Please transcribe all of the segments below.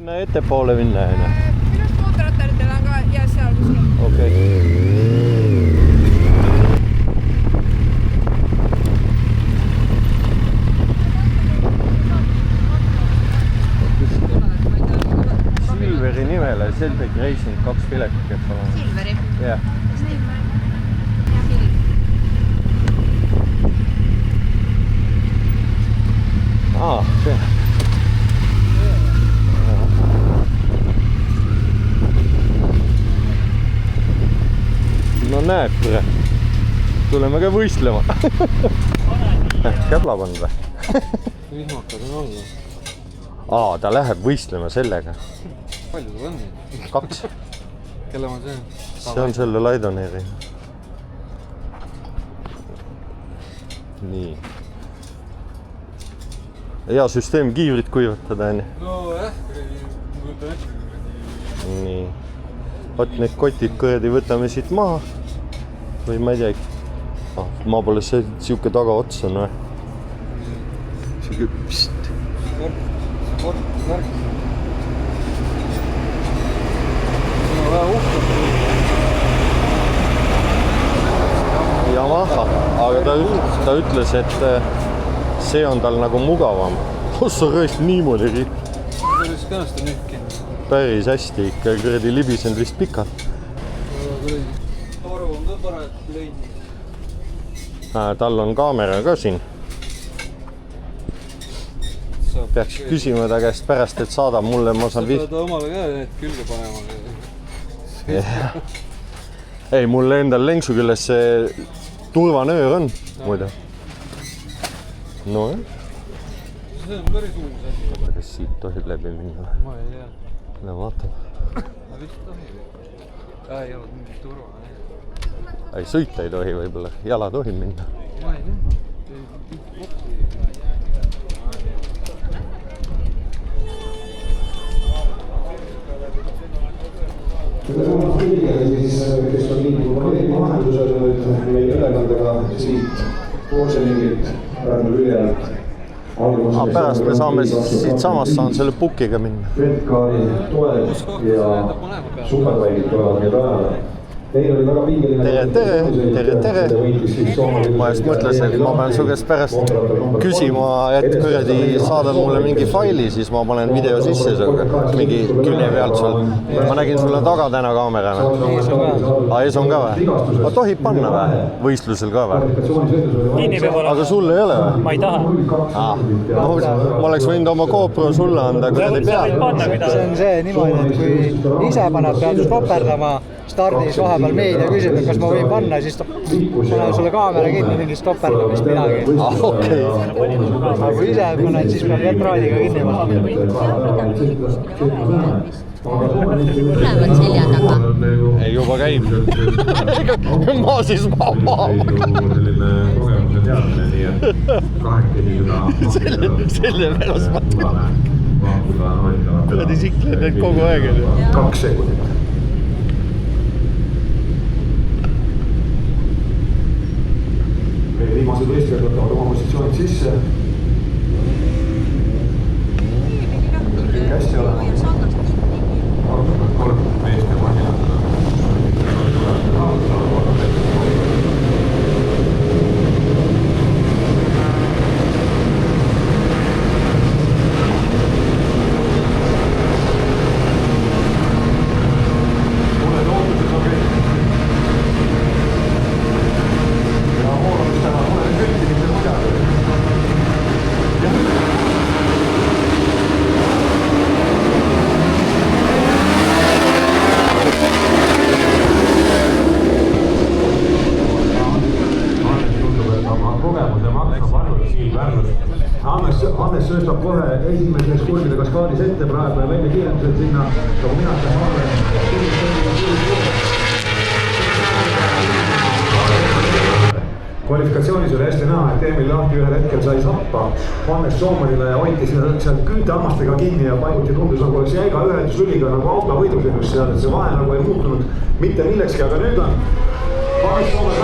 Sinna ettepoole minna, enne. Minust mootorrattaridel on ka jää seal kuskil. Okei. Silveri nimele, Selbek Racing 2 piletit, kes on. Silveri? Jah. See. No näed, tere. Tuleme ka võistlema. Käbla pannud või? Vihmakad on olla. Ta läheb võistlema sellega. Palju ta on? 2. Kelle on see? See on selle Laidoneri. Nii. Hea süsteem kiivrit kuivatada, enne. No jah, võtan ette. Nii. Võt need kotid kõredi võtame siit maha. Või ma ei teagi. Ma pole siuke taga otsa, no. Siuke pst. Sport, märk. See on vähe uhkab. Yamaha, aga ta ütles, et see on tal nagu mugavam. Ossa rõist niimoodi. Päris kenasti nükki. Päris hästi, ikka kõredi libisend vist pikalt. Toru on ka parajalt leidnud. Tal on kaamera ka siin. Peaks küsima ta käest pärast, et saadab mulle, ma saan Sa pead omale ka need külge panema. Ei, mulle endal lenksu külles see turvanöör on, muide. No jah. See on päris uus asi. Kas siit tohib läbi minna? Ma ei tea. No vaatab. Ma vist tohib. Ei ole mingi turva. Ei, sõita ei tohi võib-olla. Jala tohib minna. Ma ei tea. Kes on liikunud vahendusel meie ülekandega siit Poolsenigilt, Pärnu lüljalt. Pärast me saame siit samast saan selle pukiga minna. Fredkaari toel ja supervaigid tulevad meil ajale. Teil oli väga pingeline... Tere. Ma just mõtlesin, et ma pean su käest pärast küsima, et kuradi saadad mulle mingi faili, siis ma panen video sisse sulle, mingi külje pealt sul. Ma nägin sulle taga täna kaamerana. Ees on ka või? Tohib panna või? Võistlusel ka või? Aga sul ei ole või? Ma ei taha. Ma oleks võinud oma GoPro sulle anda, kuradi peal. See on see niimoodi, et kui ise paned, pead stoperdama stardis vahepeal meedia küsib, et kas ma võin panna, siis panen sulle kaamera kinni, mingi stoperdamist midagi. Okei. Aga kui ise paned, siis peab jätraadiga kinni panna. Tulevad selja taga. Ei, juba käib. Ma siis maha. Selle pärast ma kuradi siklen need kogu aeg. 2 sekundit. Meie viimased võistlejad võtavad oma positsioonid sisse. Kõik hästi olema. Kolm meest ja mahinad. Hannes sööstab kohe esimeseks kurgide kaskaadis ette praegu ja välja kiirendused sinna, nagu mina Kvalifikatsioonis oli hästi näha, et Emil Lahti ühel hetkel sai sappa Hannes Soomarile ja hoiti seal küüntehammastega kinni ja paiguti tundus nagu oleks jäiga ühenduslüliga nagu auga võidusõidus seal, et see vahe nagu ei muutunud mitte millekski, aga nüüd on Hannes Soomar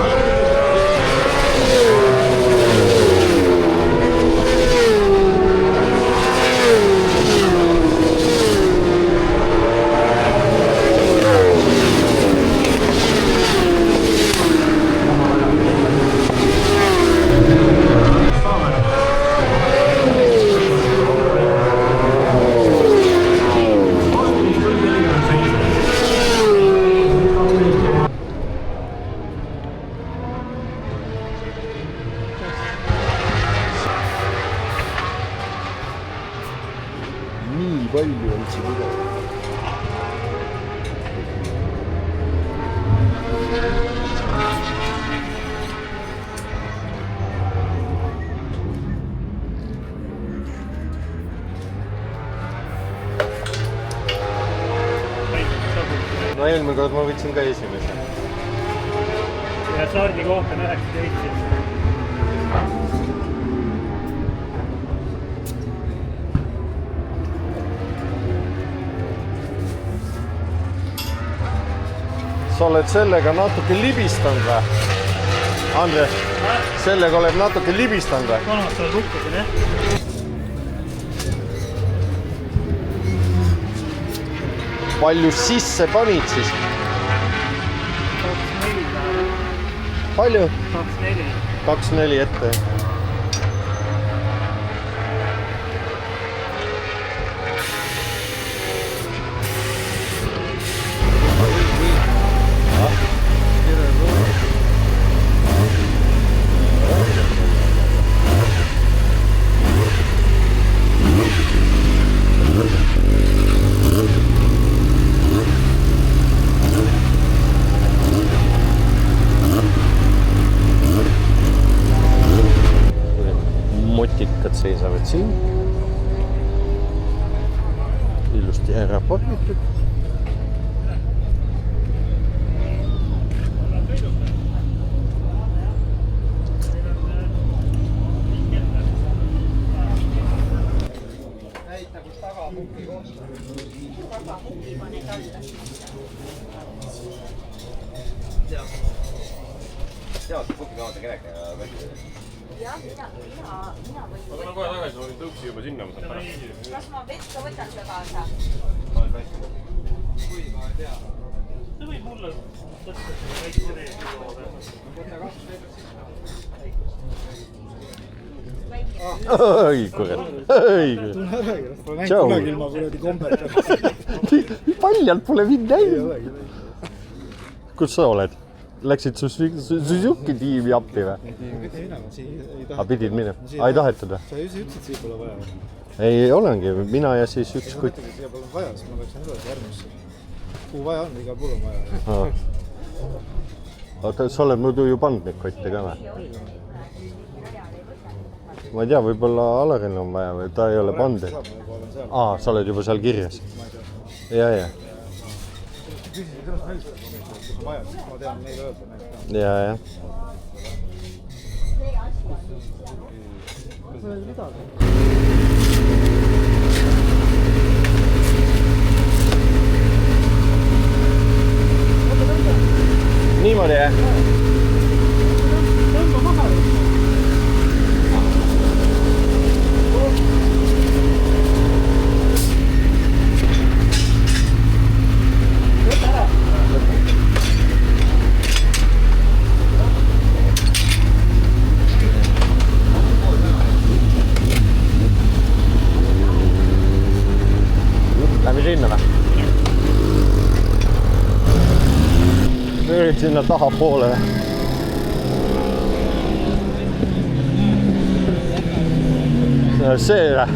No eelmine kord ma võtsin ka esimese. Ja stardi koht on 19. Sa oled sellega natuke libistanud või? Andres, sellega oled natuke libistanud või? Kolmas seal rukkusin, jah? Palju sisse panid siis? 2-4. Palju? 2-4. 2-4 ette. Motikad seisavad siin. Ilusti ära pakitud. Näita, kus tagapuki koht on. Tagapuki paned alla. Tead, puki kaamata kellega võtta? Jah, mina võin. Ma tulen kohe tagasi, ma olin tõuksi juba sinna, ma saan pärast. Kas ma vett ka võtan seda kaasa? Kui ma ei tea. See võib mulle võtta seda väikse reesi juurde. Võta 2 veebet Õi, kurat. Õi, kurat. Tšau. kunagi ilma kuradi kombeta. Paljalt pole mind näinud. Kus sa oled? Läksid Suzuki tiimi appi või? Aga pidid minema? Ei tahetud või? Sa ütlesid, siia pole vaja või? Ei olengi, mina ja siis üks kutt. Siia pole vaja, siis ma läksin edasi järgmisse. Kuhu vaja on, igal pool on vaja. Oota, sa oled muidu ju pannud neid kotte ka või? Ma ei tea, võib-olla Alaril on vaja või ta ei ole pannud. Sa oled juba seal kirjas? Ja. Küsisin sellest näisest, kui sa vaja, siis ma tean neile öelda. Ja. Niimoodi, jah? Lähme sinna või? Nüüd sinna tahapoole või? See või?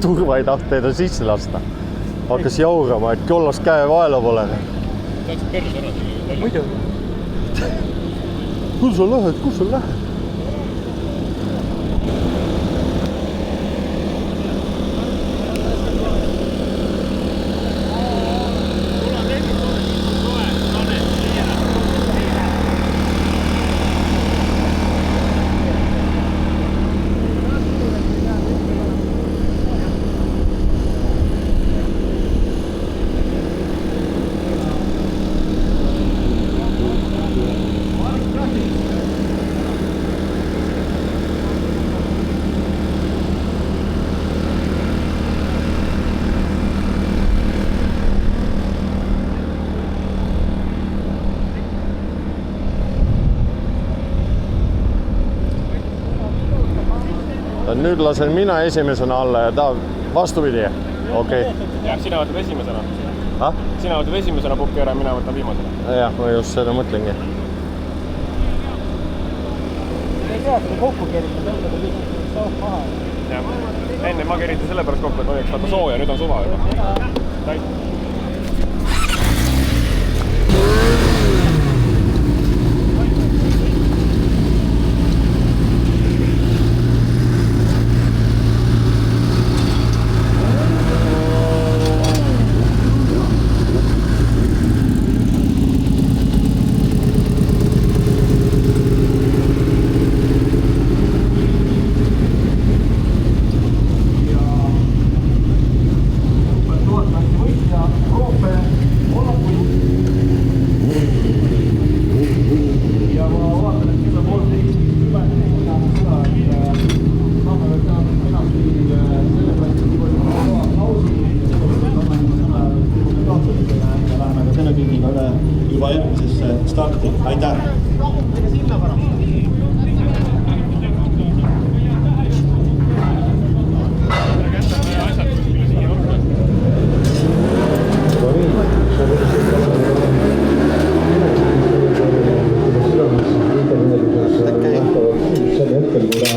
turva ei tahtnud teda sisse lasta. Hakkas jaurama, et kollast käe vaela pole. Tahaks perse ära teha. Muidu. Kus sa lähed? Nüüd lasen mina esimesena alla ja ta vastupidi. Okei. Jah, sina võtad esimesena. Sina võtad esimesena pukki ära, mina võtan viimasena. Jah, ma just seda mõtlengi. Ei tea, seda kokku keeritud, tõmbada kõik soov maha. Jah, enne ma keeritin selle pärast kokku, et hoiaks vaata sooja, nüüd on suva juba. Juba järgmisesse starti. Aitäh!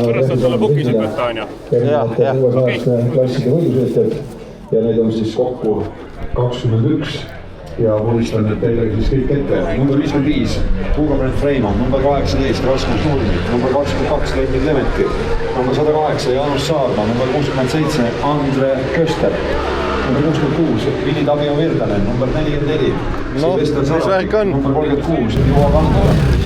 Pärast saad sulle pukised võtta, on ju? Klasside võidusõitjad ja need on siis kokku 21 ja vulistan teile siis kõik ette. Number 55, Hugo Brent Freeman, number 18, Rasmus Nurmik, number 22, Lendi Clementi, number 108, Jaanus Saarma, number 67, Andre Köster, number 66, Vili Tavio Virdanen, number 44, Silvester Sarapik, number 36, Juha Kandala.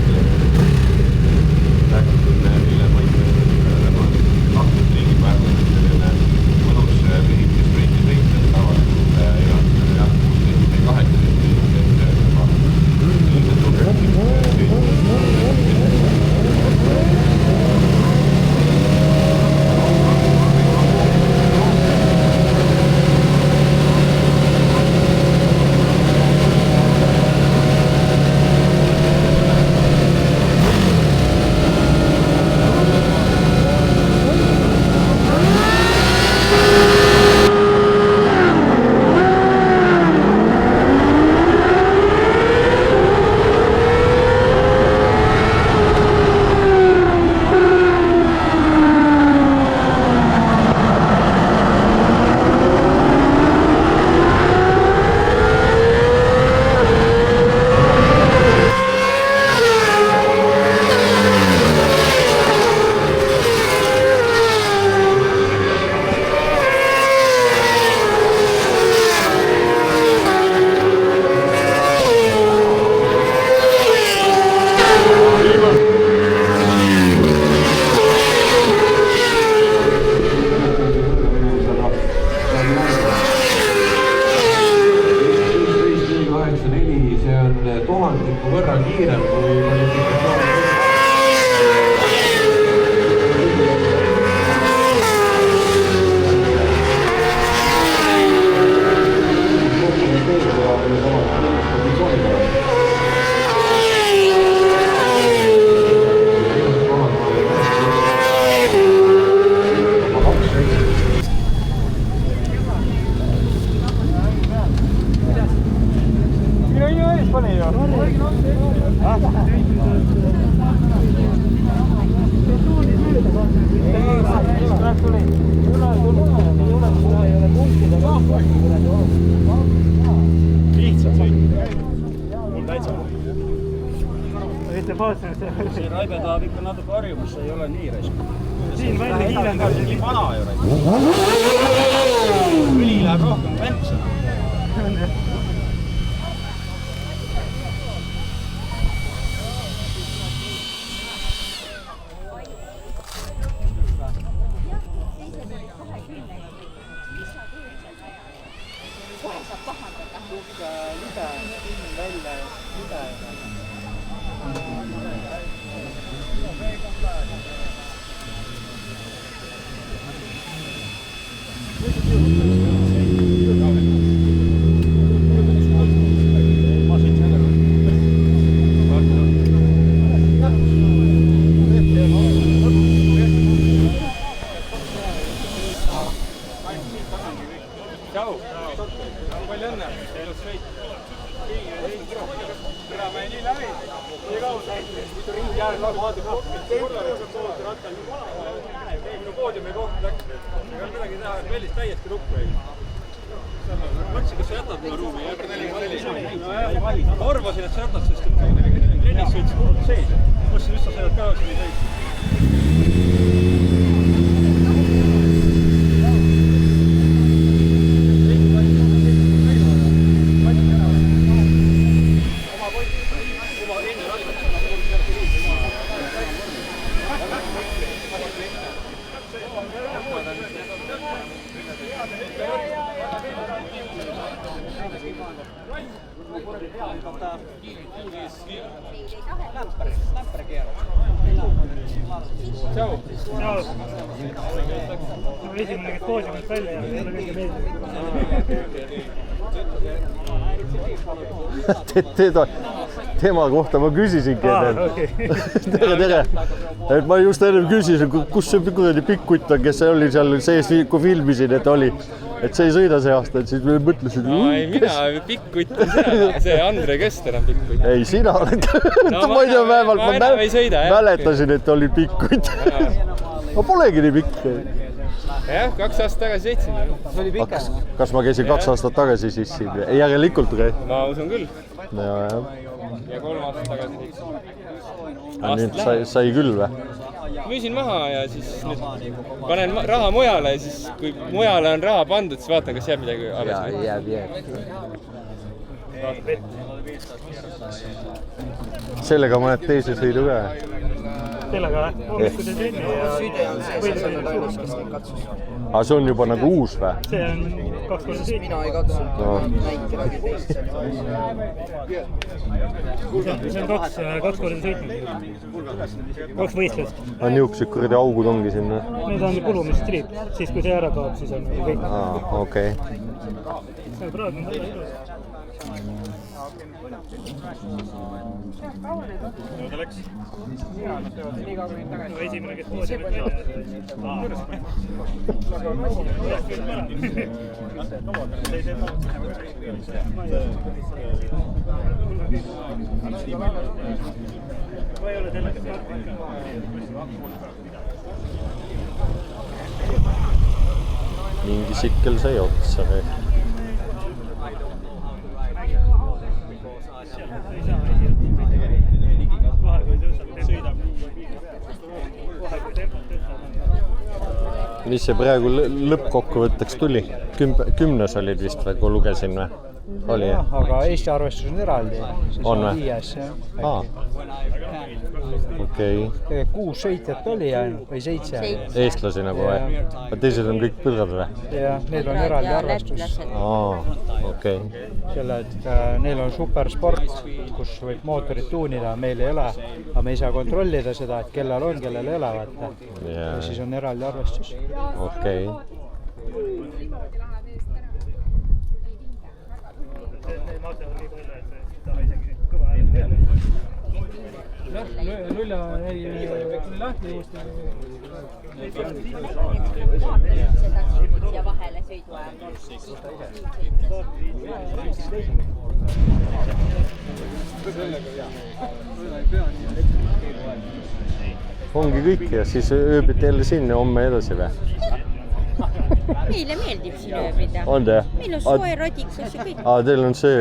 täitsa. Mitte vaatasin, et see Raibe tahab ikka natuke harjumus, ei ole nii raisk. siin välja kiilendab. See on nii vana ju raisk. Üli läheb rohkem väntsa. Arvasin, et sa jätad, sest trennis sõitsi kurb seis. Mõtlesin, just sa sõidad ka üksi seis. Esimene, kes poosimast välja ja mulle kõige meeldib. Tema kohta ma küsisingi tere. Et ma just enne küsisin, kus see kuradi pikkutt on, kes oli seal sees, kui filmisin, et oli. Et see ei sõida see aasta, et siis me mõtlesin. Ei, mina pikkutt on see Andre Köster on pikkutt. Ei, sina oled. Ma ei tea, vähemalt ma mäletasin, et oli pikkutt. Ma polegi nii pikk. Jah, 2 aastat tagasi sõitsin. Kas ma käisin 2 aastat tagasi siis siin? Järelikult või? Ma usun küll. Ja 3 aastat tagasi sõitsin. Nüüd sai küll või? Müüsin maha ja siis nüüd panen raha mujale ja siis kui mujale on raha pandud, siis vaatan, kas jääb midagi alles. Jääb. Sellega mõned teise sõidu ka? Sellega hommikul trenni ja võidusõidu katsus. Aga see on juba nagu uus või? See on 2 korda sõitnud. Mina ei katsunud. See on 2 korda sõitnud. 2 võistlust. Niisugused kuradi augud ongi sinna? Need on kulumistriip. Siis kui see ära kaob, siis on kõik. Okei. See on praegu on väga ilus. No ta läks. Esimene, kes poosimast välja. Ma ei ole sellega startinud. Mingi sikkel sai otsa või? Mis see praegu lõppkokkuvõtteks tuli? 10 olid vist või, kui lugesin või? Oli, jah, aga Eesti arvestus on eraldi. On või? 5. Okei. 6 sõitjat oli ainult või 7. Eestlasi nagu või? Teised on kõik põdrad või? Jah, neil on eraldi arvestus. Okei. Selle, et neil on supersport, kus võib mootorit tuunida, meil ei ole. Aga me ei saa kontrollida seda, et kellel on, kellel ei ole. Ja siis on eraldi arvestus. Okei. Lulla jäi lahti uuesti. Ja vahele sõidu ajal. Ongi kõik ja siis ööbite jälle sinna homme edasi või? Meile meeldib siin ööbida. On te? Meil on soe radikas ja kõik. Teil on see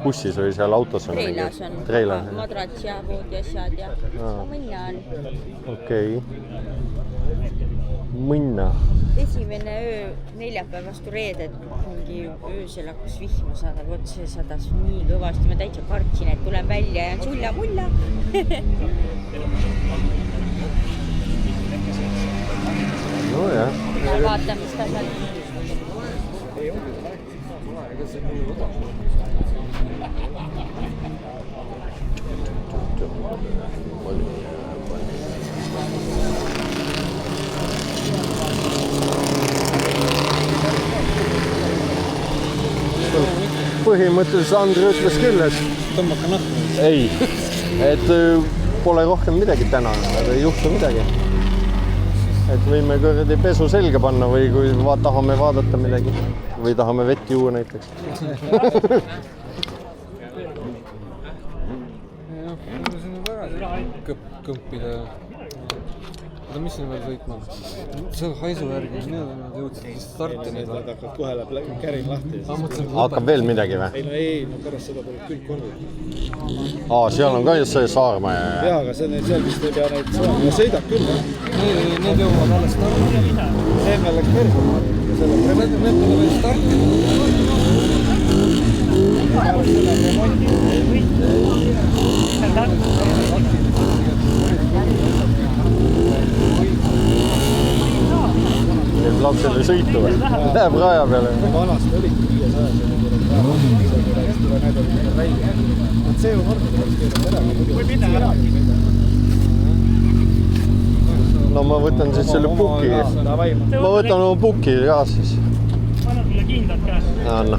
bussis või seal autos on? Treilas on. Treilas. Madrats ja voodi asjad ja mõnna on. Okei. Mõnna. Esimene öö neljapäev vastu reedet mingi öösel hakkas vihma saada, vot see sadas nii kõvasti, ma täitsa kartsin, et tulen välja ja on sulla-mulla. No jah. Ja vaata, mis ta seal. Põhimõtteliselt Andri ütles küll, et tõmmaka nahku. Ei, et pole rohkem midagi täna, ei juhtu midagi. Et võime kõrdi pesu selga panna või kui tahame vaadata midagi või tahame vett juua näiteks. Kõmpida. Mis siin veel sõitma? See on haisu järgi, need jõudsid starti. Kohe läheb kärin lahti. Hakkab veel midagi või? Ei, pärast seda pole külg olnud. Seal on ka just see Saarma. Jaa, aga see seal vist ei pea neid saama. Sõidab küll. Need jõuavad alles starti. Enne läks päris. Need pole veel starti. Need lapsele sõitu või? Läheb raja peale. Vanast oligi 500 see on olnud No ma võtan siis selle puki. Ma võtan oma puki ka siis. Anna sulle kindlad käes. Anna.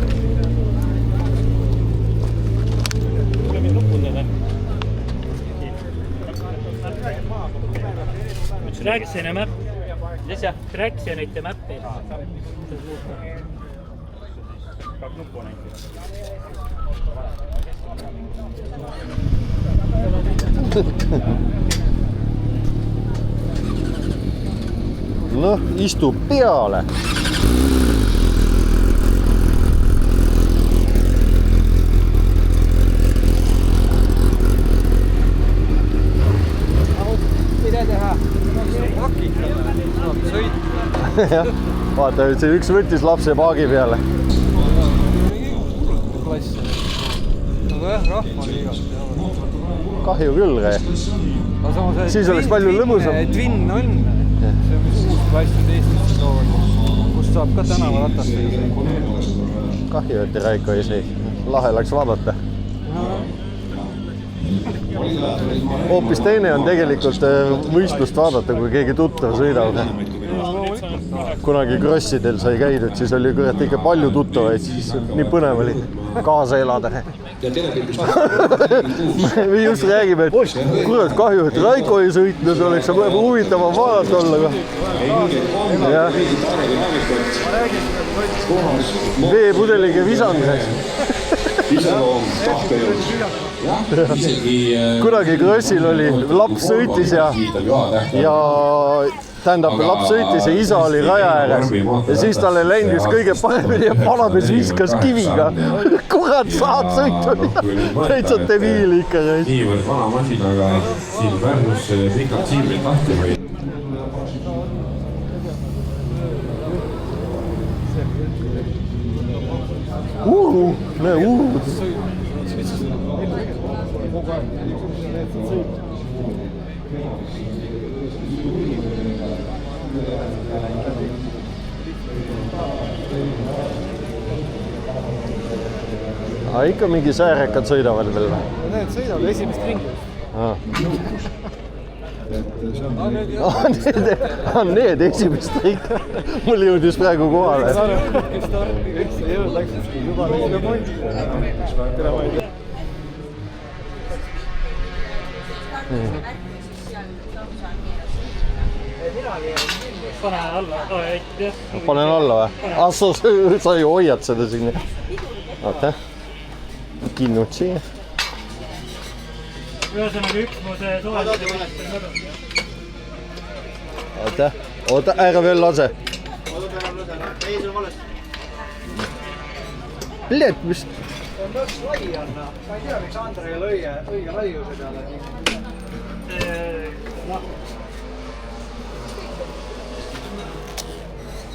Traction ja map. Traction ja mappi. Noh, istub peale. Mida teha? Saab sõita. Vaata, see üks võttis lapse paagi peale. Klass. Aga jah, rahvaliiga. Kahju küll, siis oleks palju lõbusam. Twin on. See on uus klass Eestisse toovad, kus saab ka tänavaratast. Kahju, et Raiko ei see. Lahe läks vaadata. Hoopis teine on tegelikult võistlust vaadata, kui keegi tuttav sõidab. Kunagi krossidel sai käidud, siis oli kurat ikka palju tuttavaid, siis nii põnev oli kaasa elada. Me just räägime, et kurat kahju, et Raiko ei sõitnud, oleks huvitavam vaadata olla. Veepudeliga visand. Kunagi krossil oli, laps sõitis ja tähendab, laps sõitis ja isa oli raja ääres ja siis talle läinud just kõige paremini ja palamees viskas kiviga. Kurat, saad sõitu täitsa debiili ikka. Niivõrd vana masinaga siin Pärnus pikalt siibrit lahti või? Näe, ikka mingi säärekad sõidavad veel või? Need sõidavad esimest ringi. Need esimest ringi. Mul jõudis praegu kohale. Panen alla või? Sa ju hoiad seda siin. Oota. Kinnud siia. Ühesõnaga üks mu see soojad. Oota, ära veel lase. Pilet, mis... On nõks lai on, ma ei tea, miks Andre ei lõi õige laiuse peale.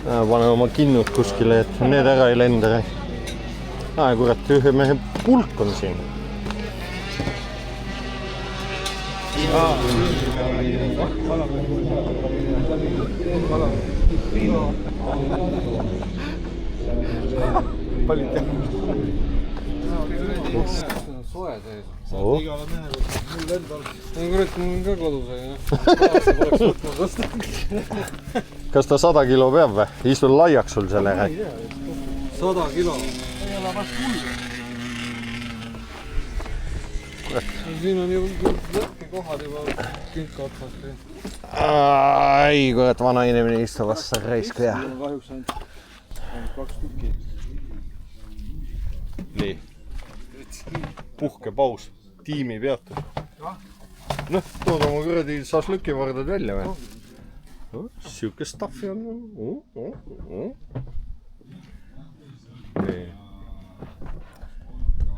Pane oma kinnud kuskile, et need ära ei lenda. Kurat, ühe mehe pulk on siin. Palju teha. Soe sees. Oh. Igale mehele, mul endal. Kurat, mul on ka kodus. Kas ta 100 kilo peab või? Istud laiaks sul selle? 100 kilo. Ei ole vast hullu. Siin on ju lõhkekohad juba kinka otsast. Ai, kurat, vana inimene istub vasta reisku ja. Kahjuks ainult 2 tükki. Nii. Puhkepaus. Tiimi peatud. Noh, tood oma kuradi šašlõkivardad välja või? Siuke staffi on. Nii.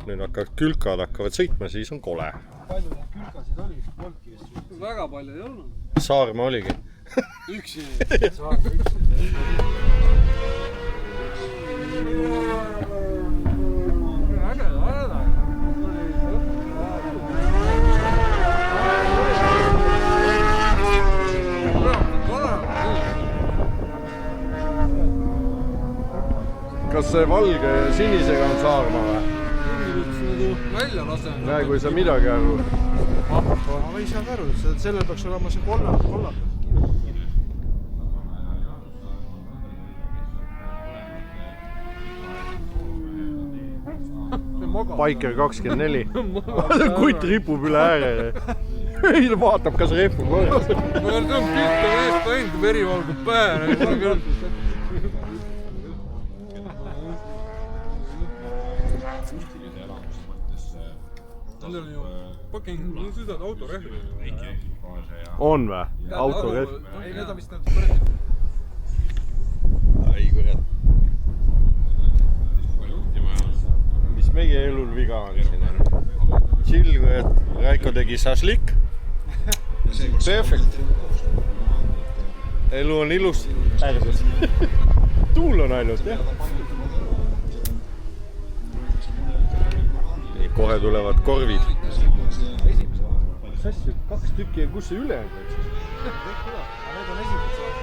Nüüd külkad hakkavad sõitma, siis on kole. Palju neid külkasid oli? Väga palju ei olnud. Saarma oligi. Üksi. Kas see valge ja sinisega on Saarma või? Välja lasen. Praegu ei saa midagi aru. Ma ei saa aru, sellel peaks olema see kollad. Biker 24. Kutt ripub üle ääre. Ei, vaatab, kas rehvub korras. Ma olen pilta eest ainult, veri valgub pähe. Tal oli ju paking, sõidad autorehvi. On või? Autorehv? Ei, need on vist need põrd. Ai, kurat. Mis meie elul viga on siin? Chill, kurat. Raiko tegi šašlik. Perfect. Elu on ilus. Ärsus. Tuul on ainult, jah. Kohe tulevad korvid. Mis asju? 2 tükki ja kus see üle on? Need on esimesed saad.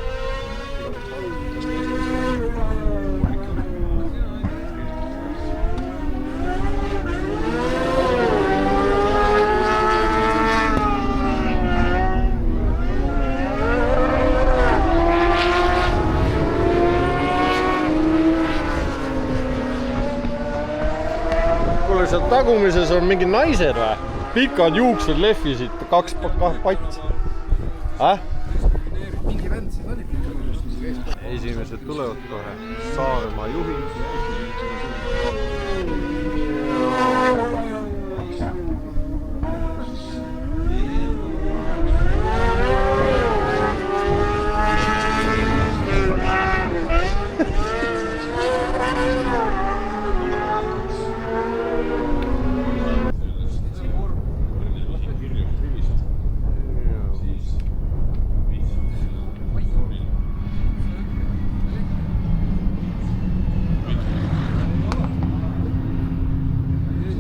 Seal tagumises on mingi naised või? Pikad juuksed lehvisid, 2 patsi. Mingi vend siin oli. Esimesed tulevad kohe. Saarmaa juhid.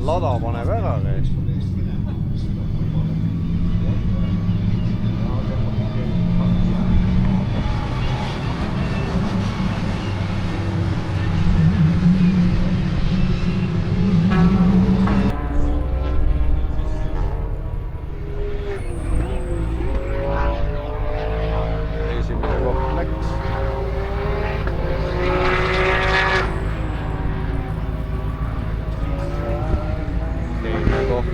Lada paneb ära käis. Esimene koht läks. Teine koht,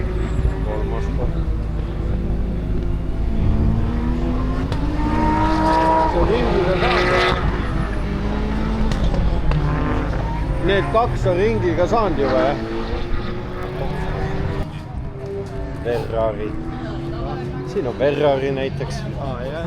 3. koht. See ringiga saanud. Need 2 on ringiga saanud juba, jah? Ferrari. Siin on Ferrari näiteks. Jah.